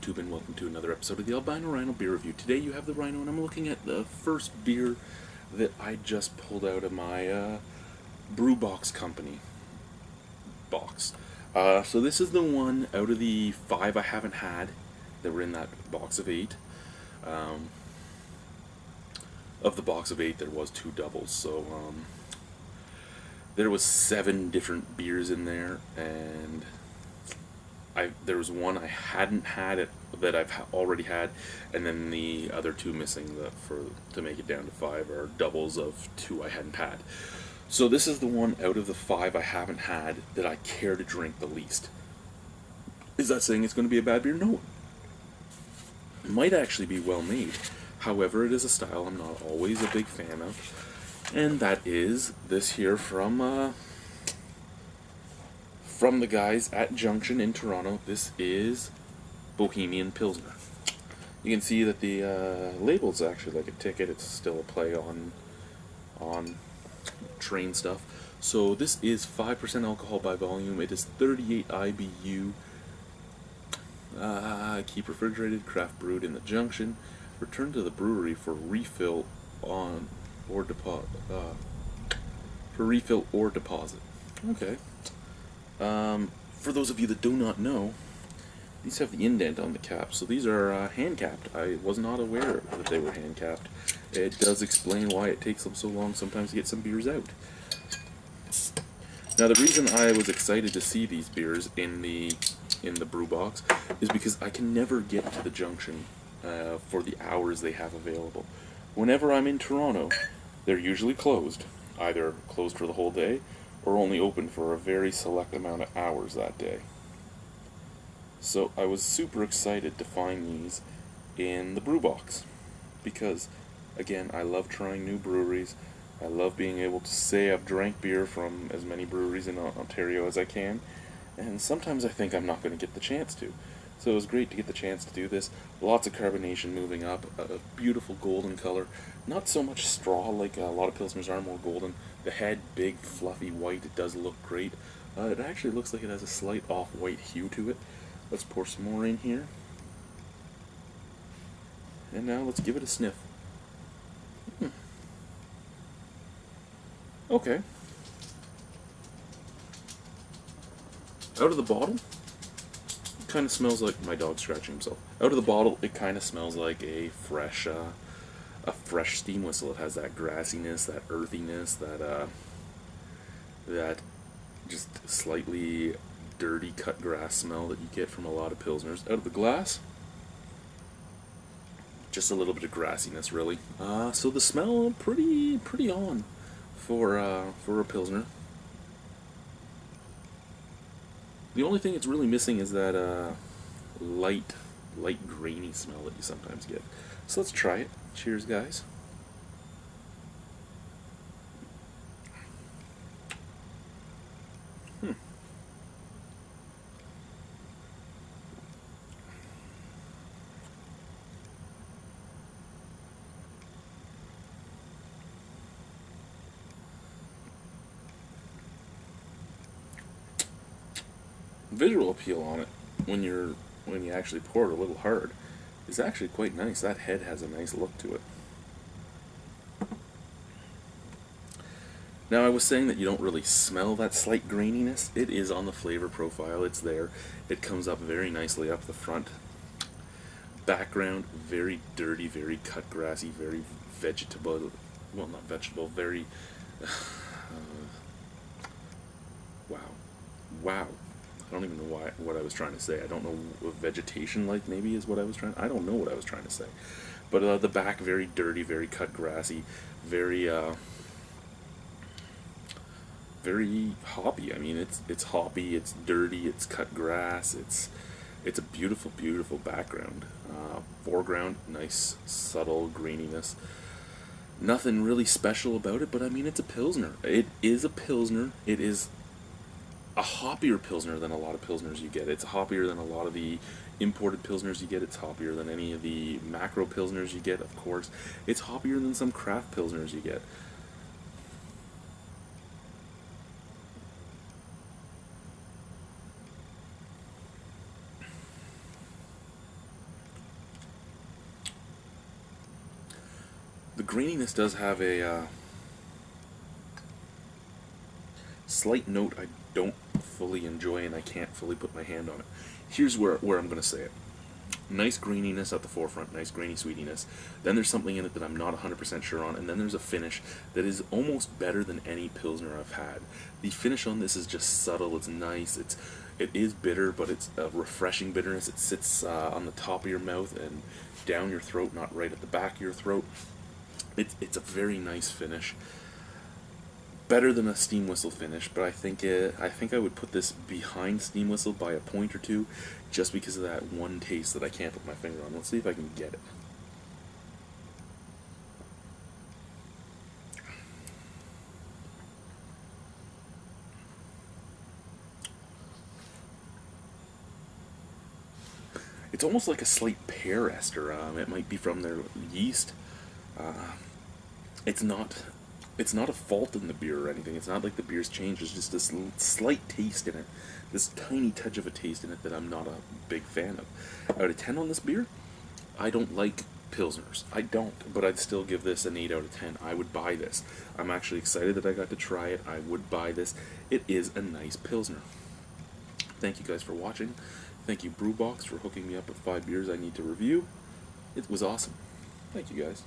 YouTube, and welcome to another episode of the Albino Rhino beer review. Today you have the Rhino, and I'm looking at the first beer that I just pulled out of my brew box company box. So this is the one out of the 5 I haven't had that were in that box of 8. Of the box of 8, there was 2 doubles, so there was 7 different beers in there, and there was one I hadn't had that I've already had, and then the other 2 missing to make it down to 5 are doubles of 2 I hadn't had. So this is the one out of the 5 I haven't had that I care to drink the least. Is that saying it's going to be a bad beer? No. It might actually be well made. However, it is a style I'm not always a big fan of, and that is this here from the guys at Junction in Toronto. This is Bohemian Pilsner. You can see that the label's actually like a ticket. It's still a play on train stuff. So this is 5% alcohol by volume. It is 38 IBU. Keep refrigerated, craft brewed in the Junction. Return to the brewery for refill or deposit. Okay. For those of you that do not know, these have the indent on the cap, so these are hand capped. I was not aware that they were hand capped. It does explain why it takes them so long sometimes to get some beers out. Now, the reason I was excited to see these beers in the brew box is because I can never get to the Junction for the hours they have available. Whenever I'm in Toronto, they're usually closed, either closed for the whole day or only open for a very select amount of hours that day. So I was super excited to find these in the brew box because, again, I love trying new breweries. I love being able to say I've drank beer from as many breweries in Ontario as I can, and sometimes I think I'm not going to get the chance to. So it was great to get the chance to do this. Lots of carbonation moving up, a beautiful golden color. Not so much straw like a lot of Pilsners are, more golden. The head, big, fluffy white, it does look great. It actually looks like it has a slight off-white hue to it. Let's pour some more in here. And now let's give it a sniff. Okay. Out of the bottle, it kind of smells like my dog scratching himself. Out of the bottle, it kind of smells like a fresh steam whistle. It has that grassiness, that earthiness, that just slightly dirty cut grass smell that you get from a lot of Pilsners. Out of the glass, just a little bit of grassiness, really. So the smell pretty on for a Pilsner. The only thing it's really missing is that light grainy smell that you sometimes get. So let's try it. Cheers, guys. Visual appeal on it when you actually pour it a little hard is actually quite nice. That head has a nice look to it. Now, I was saying that you don't really smell that slight graininess. It is on the flavor profile. It's there. It comes up very nicely up the front. Background, very dirty, very cut grassy, very vegetable. Well, not vegetable, very... wow. I don't even know what I was trying to say. I don't know what vegetation-like maybe is what I was trying... I don't know what I was trying to say. But the back, very dirty, very cut grassy, very hoppy. I mean, it's hoppy, it's dirty, it's cut grass, it's a beautiful, beautiful background. Foreground, nice, subtle graininess. Nothing really special about it, but I mean, it's a Pilsner. It is a Pilsner. It is a hoppier Pilsner than a lot of Pilsners you get. It's hoppier than a lot of the imported Pilsners you get. It's hoppier than any of the macro Pilsners you get, of course. It's hoppier than some craft Pilsners you get. graininess does have a slight note I don't fully enjoy, and I can't fully put my hand on it. Here's where I'm going to say it. Nice graininess at the forefront, nice grainy sweetiness. Then there's something in it that I'm not 100% sure on, and then there's a finish that is almost better than any Pilsner I've had. The finish on this is just subtle, it's nice, it is bitter, but it's a refreshing bitterness. It sits on the top of your mouth and down your throat, not right at the back of your throat. It's a very nice finish. Better than a steam whistle finish, but I think I would put this behind steam whistle by a point or two, just because of that one taste that I can't put my finger on. Let's see if I can get it. It's almost like a slight pear ester. It might be from their yeast. It's not. It's not a fault in the beer or anything. It's not like the beer's changed. There's just this slight taste in it, this tiny touch of a taste in it that I'm not a big fan of. Out of 10 on this beer, I don't like Pilsners. I don't, but I'd still give this an 8 out of 10. I would buy this. I'm actually excited that I got to try it. I would buy this. It is a nice Pilsner. Thank you guys for watching. Thank you Brewbox for hooking me up with 5 beers I need to review. It was awesome. Thank you guys.